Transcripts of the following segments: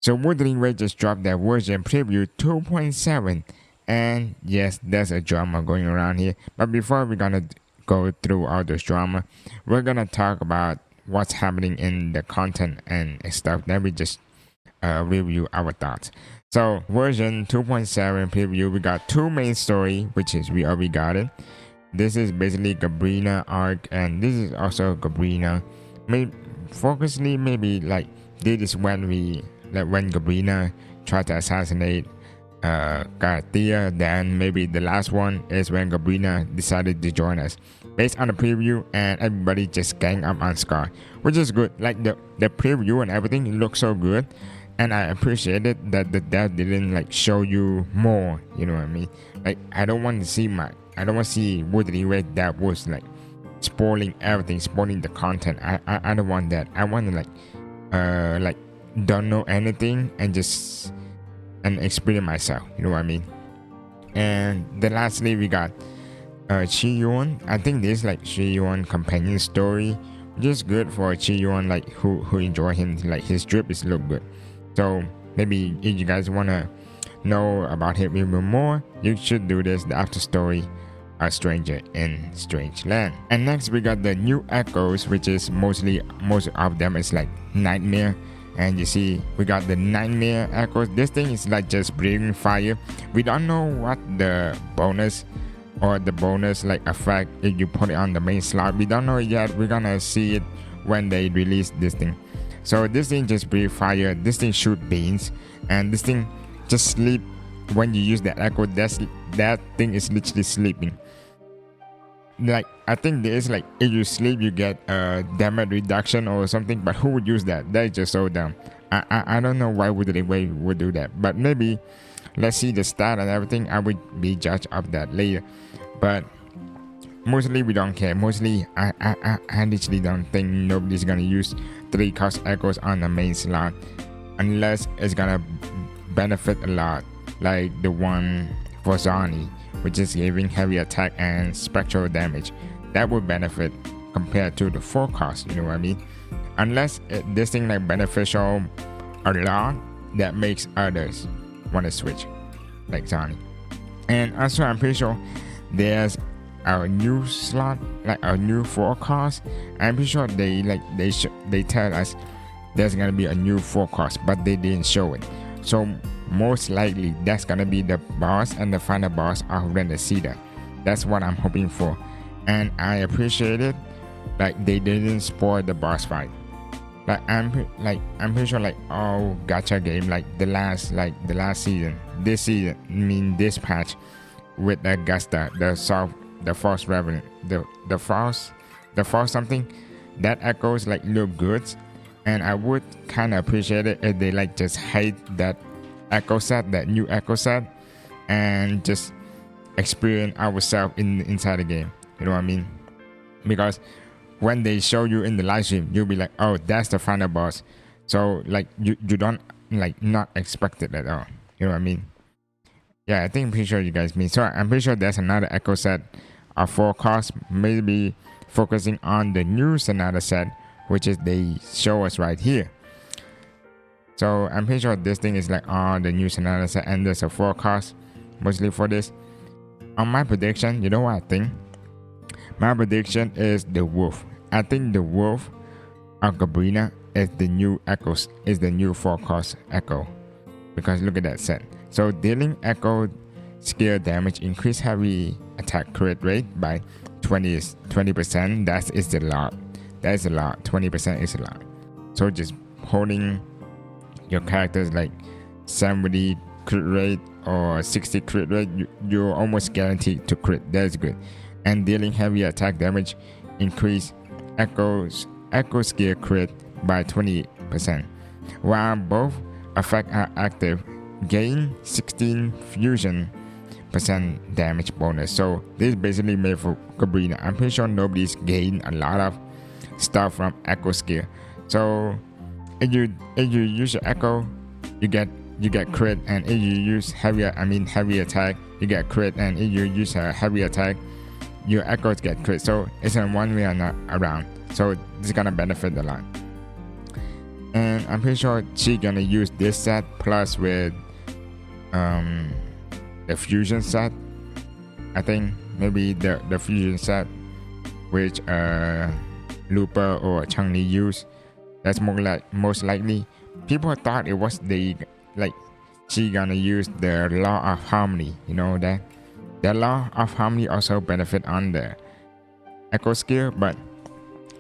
So Wuthering Waves just dropped their version preview 2.7, and yes, there's a drama going around here. But before we're gonna go through all this drama, we're gonna talk about what's happening in the content and stuff. Then we just review our thoughts. So version 2.7 preview, we got two main story, which is we already got it. This is basically Galbrena arc, and this is also Galbrena. Maybe focusly, maybe like this is when when Galbrena tried to assassinate Garcia. Then maybe the last one is when Galbrena decided to join us. Based on the preview, and everybody just gang up on Scar, which is good. Like the preview and everything looks so good, and I appreciate it that the dev didn't like show you more. You know what I mean? Like I don't want to see Wuthering Waves that was like spoiling everything, spoiling the content. I don't want that. I want to like don't know anything and just experience myself. You know what I mean? And then lastly we got qiuyuan. I think this like qiuyuan companion story, which is good for qiuyuan, like who enjoy him. Like his drip is look good. So maybe if you guys wanna know about him even more, you should do this, the after story, A Stranger in Strange Land. And next we got the new echoes, which is most of them is like nightmare. And you see we got the nightmare echoes. This thing is like just breathing fire. We don't know what the bonus like effect if you put it on the main slot. We don't know it yet. We're gonna see it when they release this thing. So this thing just breathe fire, this thing shoot beams, and this thing just sleep when you use that echo. That thing is literally sleeping. Like I think there is like if you sleep you get damage reduction or something, but who would use that? That is just so dumb. I don't know why Wuthering Waves would do that, but maybe let's see the stat and everything. I would be judged of that later, but mostly we don't care. Mostly I literally don't think nobody's gonna use 3 cost echoes on the main slot unless it's gonna benefit a lot, like the one for Zani, which is giving heavy attack and spectral damage. That would benefit compared to the 4 cost, you know what I mean? Unless this thing like beneficial a lot, that makes others want to switch, like Zani. And also I'm pretty sure there's a new slot, like a new 4 cost. I'm pretty sure they tell us there's gonna be a new 4 cost, but they didn't show it. So most likely that's gonna be the boss and the final boss of Renacida. That's what I'm hoping for, and I appreciate it. Like they didn't spoil the boss fight. Like I'm pretty sure like all gacha game like the last season, this patch with Augusta, the false revenant, the false something, that echoes like look good, and I would kind of appreciate it if they like just hide that echo set, that new echo set, and just experience ourselves inside the game. You know what I mean? Because when they show you in the live stream, you'll be like, oh, that's the final boss. So like you don't like not expect it at all. You know what I mean? Yeah, I think I'm pretty sure you guys mean. So I'm pretty sure there's another echo set of 4 costs, maybe focusing on the new Sonata set, which is they show us right here. So I'm pretty sure this thing is like the new Sonata set, and there's a 4 cost mostly for this. On my prediction, you know what I think? My prediction is the wolf. I think the wolf of Galbrena is the new echoes, is the new 4 cost echo. Because look at that set. So dealing echo skill damage, increase heavy attack crit rate by 20%. That is a lot. That is a lot. 20% is a lot. So just holding your characters like 70 crit rate or 60 crit rate, you're almost guaranteed to crit. That's good. And dealing heavy attack damage, increase echo skill crit by 20%. While both effects are active, gain 16 fusion % damage bonus. So this is basically made for Galbrena. I'm pretty sure nobody's gained a lot of stuff from echo skill. So if you use your echo, you get crit, and if you use heavy attack, you get crit, and if you use a heavy attack, your echoes get crit. So it's a one way or not around. So this is gonna benefit a lot. and I'm pretty sure she gonna use this set plus with the fusion set. I think maybe the fusion set which Looper or Chun-Li use. That's most likely. People thought it was the like she gonna use the law of harmony. You know that the law of harmony also benefit on the echo skill, but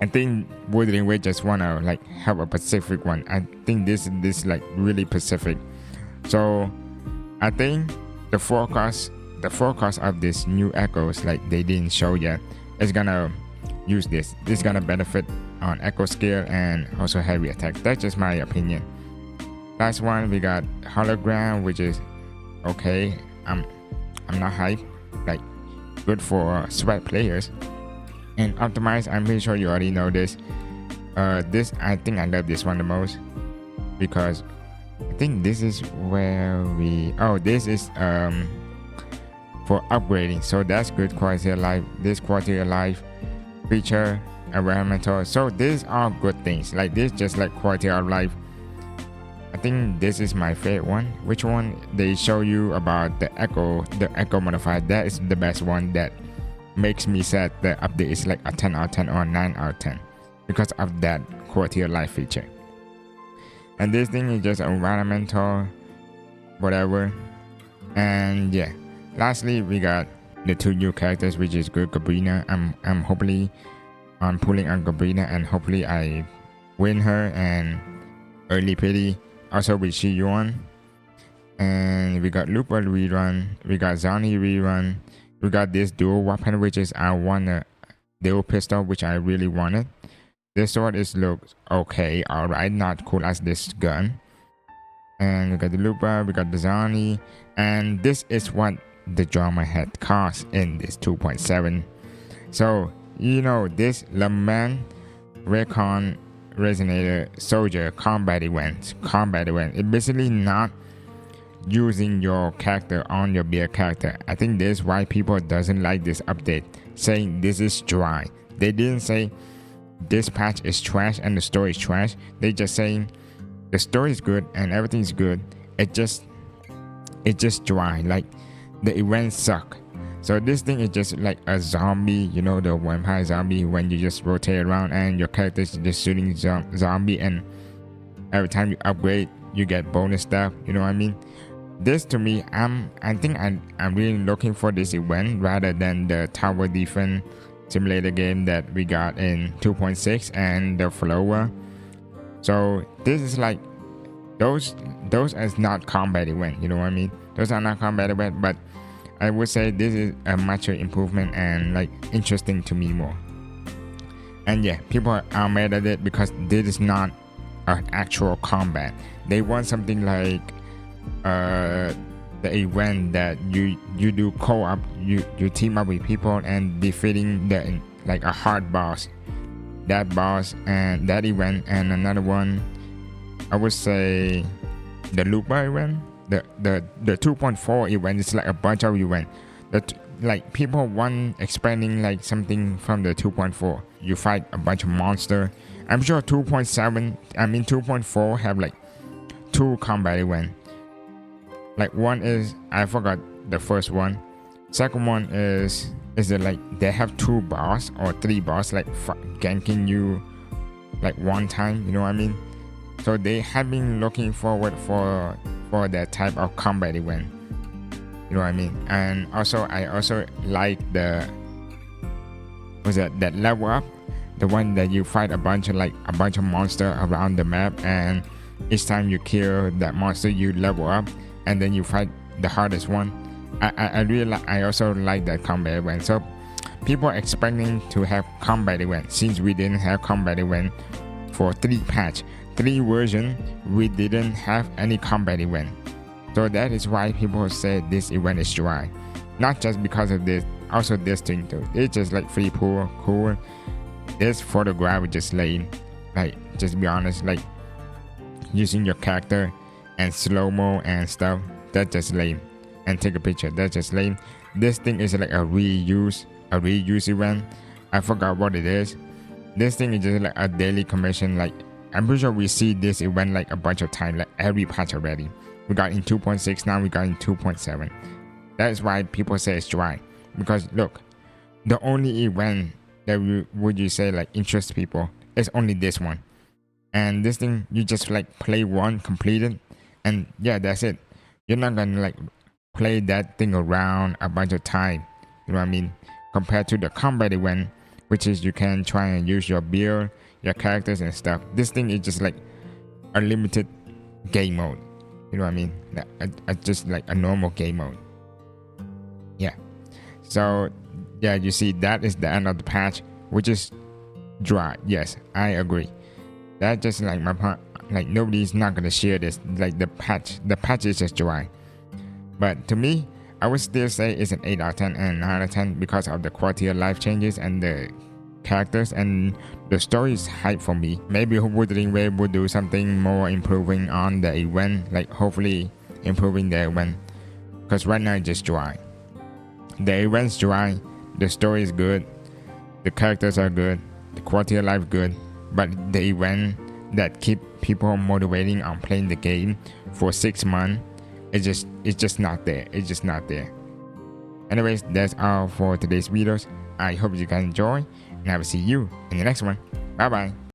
I think Wuthering Waves just wanna like have a specific one. I think this like really specific. So I think the forecast of this new echoes like they didn't show yet is gonna use this. This is gonna benefit on echo skill and also heavy attack. That's just my opinion. Last one we got hologram, which is okay. I'm not hype. Like good for sweat players. And optimize, I'm pretty sure you already know this. This I think I love this one the most because I think this is where this is for upgrading. So that's good quality of life. This quality of life feature environmental. So these are good things. Like this just like quality of life. I think this is my favorite one. Which one? They show you about the echo modifier. That is the best one that makes me sad the update is like a 10 out of 10 or 9 out of 10 because of that quality of life feature. And this thing is just environmental whatever. And yeah, lastly we got the two new characters, which is good galbrena. I'm hopefully pulling on galbrena and hopefully I win her and early pity. Also with qiuyuan, and we got Looper rerun, we got Zani rerun, we got this dual weapon, which is I want a dual pistol, which I really wanted. This sword looks okay, alright, not cool as this gun. And we got the Looper, we got the Zani, and this is what the drama had cost in this 2.7. So you know this Lament Recon Resonator Soldier combat event. It basically not using your character on your beer character. I think this is why people doesn't like this update, saying this is dry. They didn't say this patch is trash and the story is trash. They just saying the story is good and everything's good. It just dry. Like the events suck. So this thing is just like a zombie, you know, the vampire zombie when you just rotate around and your character is just shooting zombie, and every time you upgrade you get bonus stuff, you know what I mean? This to me, I think I'm really looking for this event rather than the tower defense simulator game that we got in 2.6 and the follower. So this is like those is not combat event, you know what I mean? Those are not combat event, but I would say this is a much improvement and like interesting to me more. And yeah, people are mad at it because this is not an actual combat. They want something like the event that you do co-op, you team up with people and defeating the like a hard boss. That boss and that event, and another one I would say the Looper event. The 2.4 event is like a bunch of events that like people want expanding like something from the 2.4. You fight a bunch of monsters. I'm sure 2.4 have like 2 combat events. Like one is, I forgot the first one. Second one is it like they have 2 boss or 3 boss like ganking you like one time, you know what I mean? So they have been looking forward for that type of combat event, you know what I mean? And also I also like the that level up, the one that you fight a bunch of monster around the map, and each time you kill that monster you level up and then you fight the hardest one. I really I also like that combat event. So people are expecting to have combat event since we didn't have combat event for 3 version. We didn't have any combat event, so that is why people say this event is dry. Not just because of this, also this thing too. It's just like free pool, cool. This photograph is just lame. Like, just be honest, like using your character and slow-mo and stuff, that's just lame. And take a picture, that's just lame. This thing is like a reuse event. I forgot what it is. This thing is just like a daily commission, like I'm pretty sure we see this event like a bunch of times, like every patch already. We got in 2.6, now we got in 2.7. That's why people say it's dry. Because look, the only event that would you say like interests people is only this one. And this thing, you just like play one, complete it, and yeah, that's it. You're not gonna like play that thing around a bunch of time. You know what I mean? Compared to the combat event, which is you can try and use your build, your characters and stuff. This thing is just like a limited game mode. You know what I mean? Just like a normal game mode. Yeah. So yeah, you see that is the end of the patch, which is dry. Yes, I agree. That's just like my part. Like nobody's not gonna share this. Like the patch is just dry. But to me, I would still say it's an 8 out of 10 and a 9 out of 10 because of the quality of life changes and the characters, and the story is hype for me. Maybe Wuthering Waves would do something more improving on the event, like hopefully improving the event. Because right now it's just dry. The event's dry, the story is good, the characters are good, the quality of life good, but the event that keep people motivating on playing the game for 6 months, it's just not there. It's just not there. Anyways, that's all for today's videos. I hope you guys enjoy, and I will see you in the next one. Bye bye.